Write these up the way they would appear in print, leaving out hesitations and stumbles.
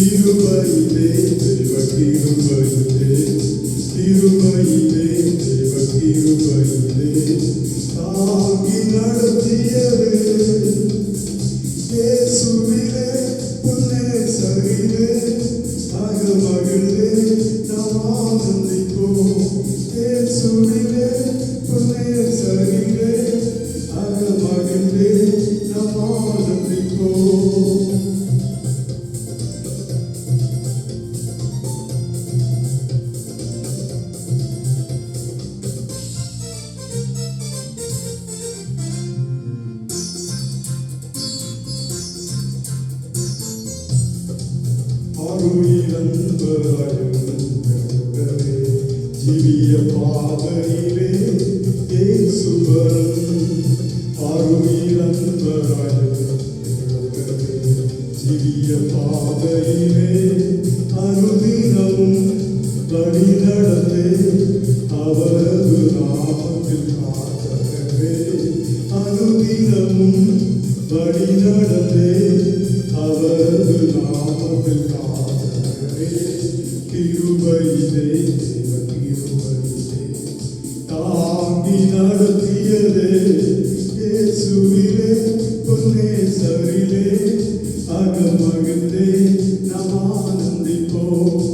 கிருபையிலே தேவ கிருபையிலே கிருபையிலே தேவ கிருபையிலே தாங்கி நடத்தியது இயேசுவிலே புன்னே சரிலே அகமகிழ்ந்தே நாம் ஆனந்திப்போம் இயேசுவிலே புன்னே சரிலே அகமகிழ்ந்தே நாம் ஆனந்திப்போம். ஜீவிய பாதையிலே இயேசுவரன் ஜீவிய பாதையிலே அனுதினமும் வழி நடந்தே அவரது நாமத்தில் காத்தகவே அனுதினமும் வழி நடந்தே அவரது நாமத்தில் காத்தகவே கிருபையிலே தேவ கிருபையிலே தாங்கி நடத்தியதே இயேசுவிலே பொன்னே சரிலே அகமகிழ்ந்தே நாம் ஆனந்திப்போம்.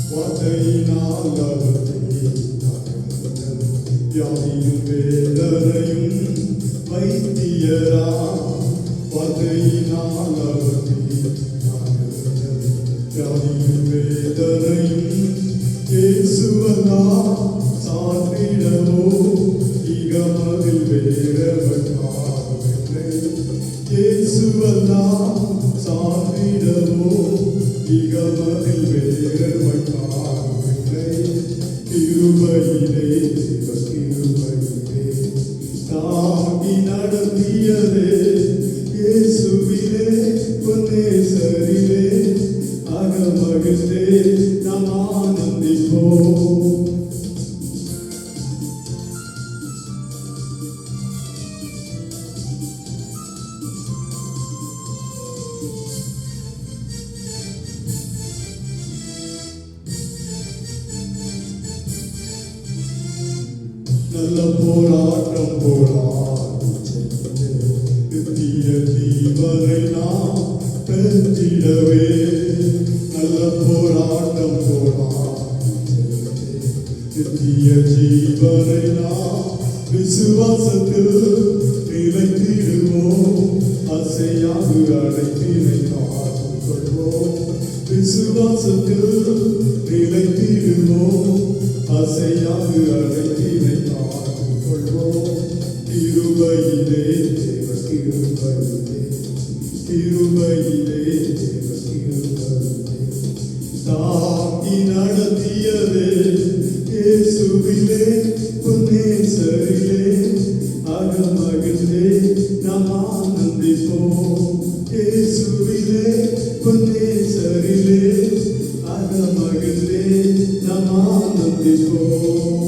வார்த்தையினால் அவரை வியாதியும் வேதனையும் வைத்தியரா வார்த்தையினால் அவரை வியாதியும் வேதனையும் இயேசுவல்லா சாற்றிடவோ இகமதில் வேறவர் காணவில்லை இயேசுவல்லா சாற்றிடவோ இகமதில் வேறவர் காணவில்லை கிருபையிலே தேவ கிருபையிலே தாங்கி நடத்தியதே இயேசுவிலே பொன்னே சரிலே அகமகிழ்ந்தே நாம் ஆனந்திப்போம். நல்ல போராட்டம் போராடி நித்திய ஜீவனை நாம் பெற்றிடவே நல்ல போராட்டம் போராடி நித்திய ஜீவனை நாம் விசுவாசத்தில் நிலைத்திடுவோம் அசையாது அடைத்தினை காத்துக் கொள்வோம் விசுவாசத்தில் நிலைத்திடுவோம் அசையாது அடைத்தினை காத்துக் கொள்வோம் கிருபையிலே தேவ கிருபையிலே கிருபையிலே தேவ கிருபையிலே தாங்கி நடத்தியதே இயேசுவிலே பொன்னே சரிலே அகமகிழ்ந்தே நாம் ஆனந்திப்போம் இயேசுவிலே பொன்னே சரிலே அகமகிழ்ந்தே நாம் ஆனந்திப்போம்.